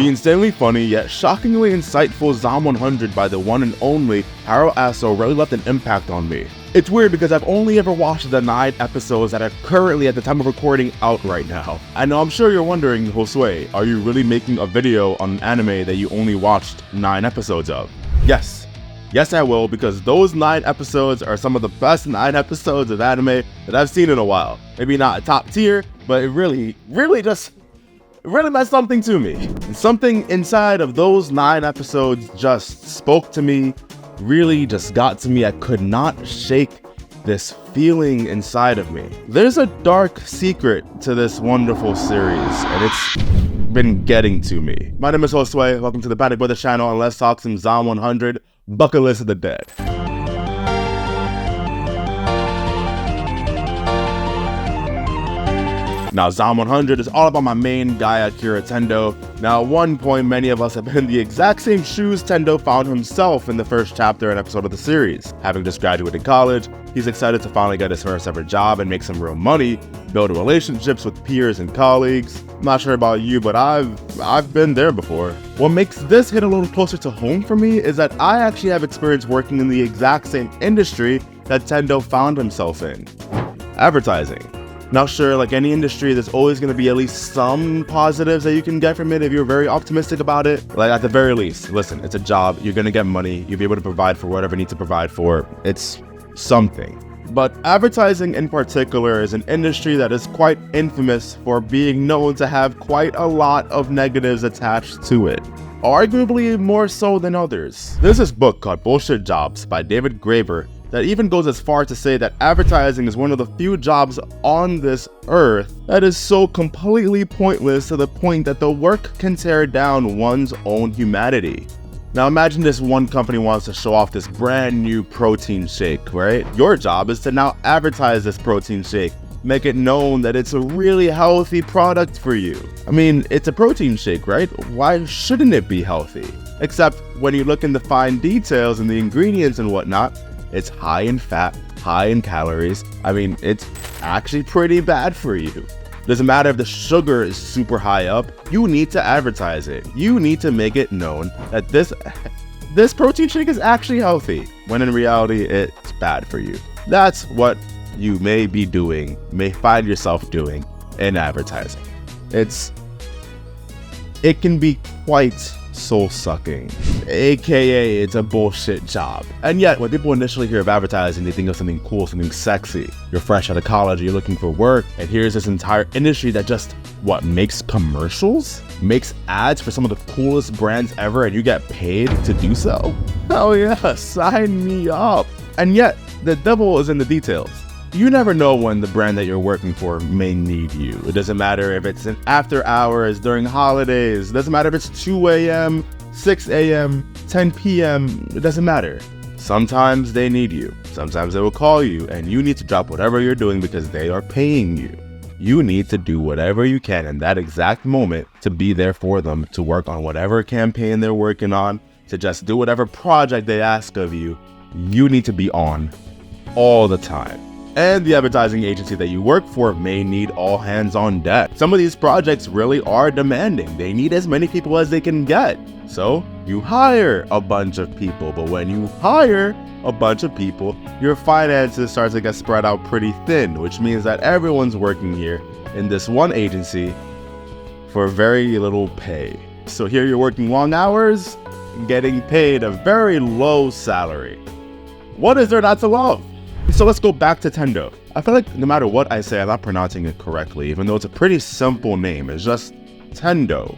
The insanely funny yet shockingly insightful Zom 100 by the one and only Haro Aso really left an impact on me. It's weird because I've only ever watched the 9 episodes that are currently at the time of recording out right now. I know I'm sure you're wondering, Josue, are you really making a video on an anime that you only watched 9 episodes of? Yes. Yes, I will, because those 9 episodes are some of the best 9 episodes of anime that I've seen in a while. Maybe not top tier, but it really meant something to me. And something inside of those 9 episodes just spoke to me, really just got to me. I could not shake this feeling inside of me. There's a dark secret to this wonderful series, and it's been getting to me. My name is Josue, welcome to the Panic Brothers channel, and let's talk some Zom 100, Bucket List of the Dead. Now, Zom 100 is all about my main guy, Akira Tendo. Now, at one point, many of us have been in the exact same shoes Tendo found himself in the first chapter and episode of the series. Having just graduated college, he's excited to finally get his first ever job and make some real money, build relationships with peers and colleagues. I'm not sure about you, but I've been there before. What makes this hit a little closer to home for me is that I actually have experience working in the exact same industry that Tendo found himself in: advertising. Now sure, like any industry, there's always going to be at least some positives that you can get from it if you're very optimistic about it. Like at the very least, listen, it's a job, you're going to get money, you'll be able to provide for whatever you need to provide for. It's something. But advertising in particular is an industry that is quite infamous for being known to have quite a lot of negatives attached to it. Arguably more so than others. There's this book called Bullshit Jobs by David Graeber that even goes as far to say that advertising is one of the few jobs on this earth that is so completely pointless to the point that the work can tear down one's own humanity. Now imagine this one company wants to show off this brand new protein shake, right? Your job is to now advertise this protein shake, make it known that it's a really healthy product for you. I mean, it's a protein shake, right? Why shouldn't it be healthy? Except when you look in the fine details and the ingredients and whatnot, it's high in fat, high in calories. I mean, it's actually pretty bad for you. Doesn't matter if the sugar is super high up, you need to advertise it. You need to make it known that this protein shake is actually healthy, when in reality, it's bad for you. That's what you may be doing, may find yourself doing in advertising. It can be quite soul-sucking, aka it's a bullshit job. And yet, when people initially hear of advertising, they think of something cool, something sexy. You're fresh out of college, you're looking for work, and here's this entire industry that just, makes commercials? Makes ads for some of the coolest brands ever, and you get paid to do so? Hell yeah, sign me up. And yet, the devil is in the details. You never know when the brand that you're working for may need you. It doesn't matter if it's after hours, during holidays. It doesn't matter if it's 2 a.m., 6 a.m., 10 p.m. It doesn't matter. Sometimes they need you. Sometimes they will call you, and you need to drop whatever you're doing because they are paying you. You need to do whatever you can in that exact moment to be there for them, to work on whatever campaign they're working on, to just do whatever project they ask of you. You need to be on all the time. And the advertising agency that you work for may need all hands on deck. Some of these projects really are demanding. They need as many people as they can get. So you hire a bunch of people, but when you hire a bunch of people, your finances start to get spread out pretty thin, which means that everyone's working here in this one agency for very little pay. So here you're working long hours, getting paid a very low salary. What is there not to love? So let's go back to Tendo. I feel like no matter what I say, I'm not pronouncing it correctly, even though it's a pretty simple name. It's just Tendo.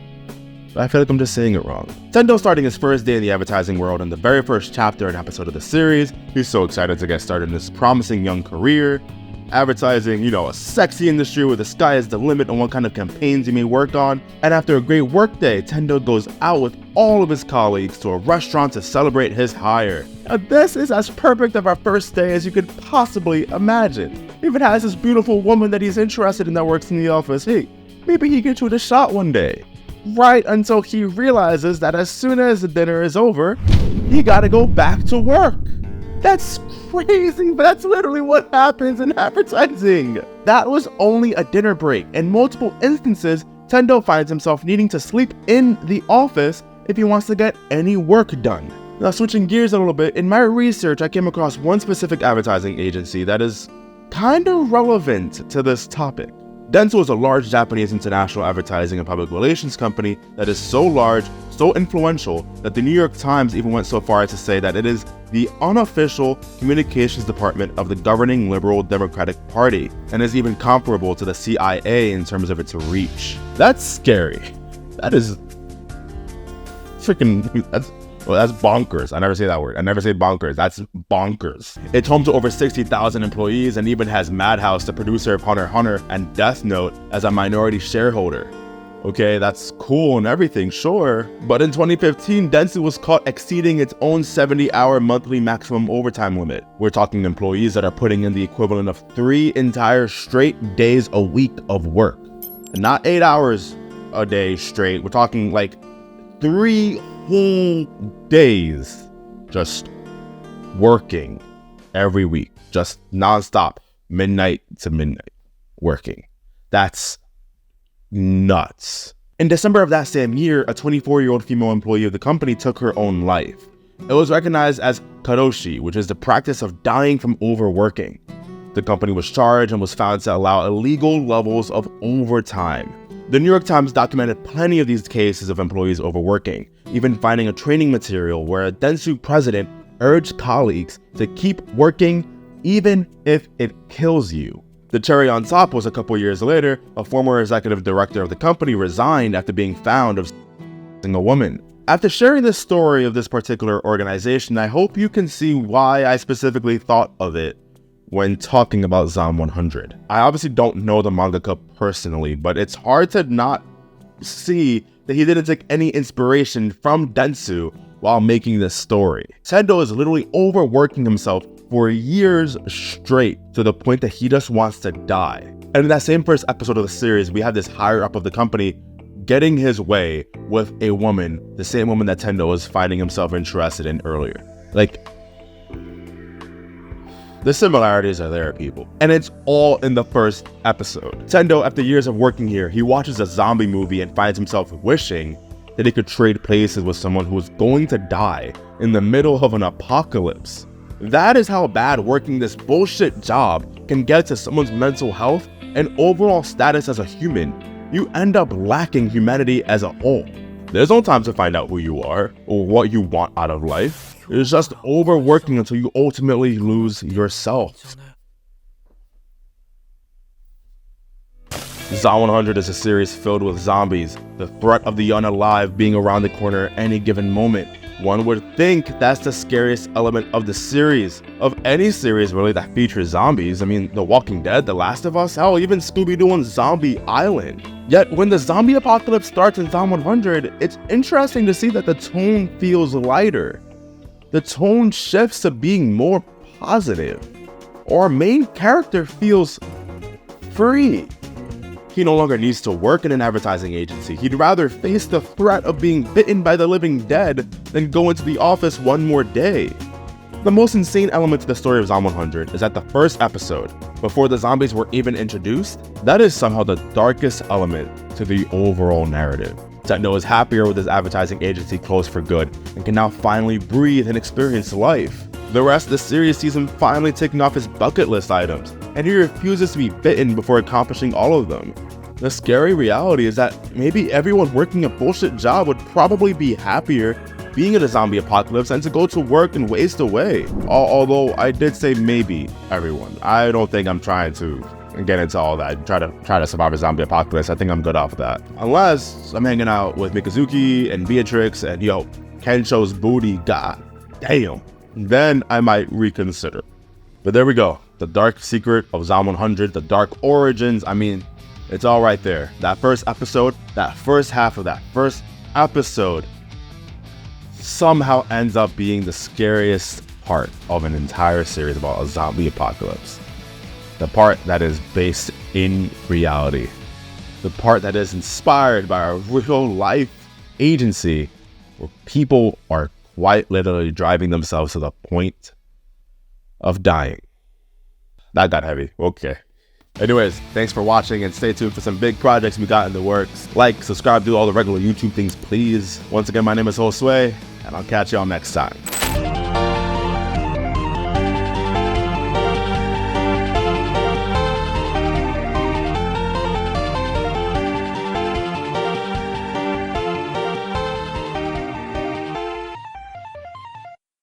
But I feel like I'm just saying it wrong. Tendo starting his first day in the advertising world in the very first chapter and episode of the series. He's so excited to get started in this promising young career. Advertising, a sexy industry where the sky is the limit on what kind of campaigns you may work on. And after a great work day, Tendo goes out with all of his colleagues to a restaurant to celebrate his hire. Now, this is as perfect of our first day as you could possibly imagine. He even has this beautiful woman that he's interested in that works in the office. Hey, maybe he can shoot a shot one day. Right until he realizes that as soon as the dinner is over, he gotta go back to work. That's crazy, but that's literally what happens in advertising. That was only a dinner break. In multiple instances, Tendo finds himself needing to sleep in the office if he wants to get any work done. Now, switching gears a little bit, in my research, I came across one specific advertising agency that is kind of relevant to this topic. Dentsu is a large Japanese international advertising and public relations company that is so large, so influential, that the New York Times even went so far as to say that it is the unofficial communications department of the governing Liberal Democratic Party, and is even comparable to the CIA in terms of its reach. That's scary. That is freaking, that's bonkers. I never say that word. I never say bonkers. That's bonkers. It's home to over 60,000 employees and even has Madhouse, the producer of Hunter x Hunter, and Death Note as a minority shareholder. Okay, that's cool and everything, sure. But in 2015, Dentsu was caught exceeding its own 70-hour monthly maximum overtime limit. We're talking employees that are putting in the equivalent of 3 entire straight days a week of work. And not 8 hours a day straight. We're talking like 3 whole days just working every week, just nonstop, midnight to midnight working. That's nuts. In December of that same year, a 24-year-old female employee of the company took her own life. It was recognized as karoshi, which is the practice of dying from overworking. The company was charged and was found to allow illegal levels of overtime. The New York Times documented plenty of these cases of employees overworking, even finding a training material where a Dentsu president urged colleagues to keep working even if it kills you. The cherry on top was a couple years later, a former executive director of the company resigned after being found of a woman. After sharing this story of this particular organization, I hope you can see why I specifically thought of it when talking about Zom 100. I obviously don't know the mangaka personally, but it's hard to not see that he didn't take any inspiration from Dentsu while making this story. Tendo is literally overworking himself for years straight to the point that he just wants to die. And in that same first episode of the series, we have this higher up of the company getting his way with a woman, the same woman that Tendo was finding himself interested in earlier. Like, the similarities are there, people. And it's all in the first episode. Tendo, after years of working here, he watches a zombie movie and finds himself wishing that he could trade places with someone who was going to die in the middle of an apocalypse. That is how bad working this bullshit job can get to someone's mental health and overall status as a human. You end up lacking humanity as a whole. There's no time to find out who you are or what you want out of life. It's just overworking until you ultimately lose yourself. Zom 100 is a series filled with zombies, the threat of the unalive being around the corner at any given moment. One would think that's the scariest element of the series, of any series really that features zombies. I mean, The Walking Dead, The Last of Us, hell, even Scooby-Doo and Zombie Island. Yet when the zombie apocalypse starts in Zom 100, it's interesting to see that the tone feels lighter. The tone shifts to being more positive. Our main character feels free. He no longer needs to work in an advertising agency. He'd rather face the threat of being bitten by the living dead than go into the office one more day. The most insane element to the story of Zom 100 is that the first episode, before the zombies were even introduced, that is somehow the darkest element to the overall narrative. Tendo is happier with his advertising agency closed for good and can now finally breathe and experience life. The rest of the series sees him finally taking off his bucket list items, and he refuses to be bitten before accomplishing all of them. The scary reality is that maybe everyone working a bullshit job would probably be happier being in a zombie apocalypse and to go to work and waste away. Although I did say maybe everyone. I don't think I'm trying to get into all that. Try to survive a zombie apocalypse. I think I'm good off that. Unless I'm hanging out with Mikazuki and Beatrix and Kensho's booty, god damn. Then I might reconsider. But there we go. The dark secret of Zom 100, the dark origins. I mean, it's all right there. That first episode, that first half of that first episode somehow ends up being the scariest part of an entire series about a zombie apocalypse. The part that is based in reality. The part that is inspired by a real life agency where people are quite literally driving themselves to the point of dying. That got heavy. Okay. Anyways, thanks for watching and stay tuned for some big projects we got in the works. Like, subscribe, do all the regular YouTube things, please. Once again, my name is Josue, and I'll catch y'all next time.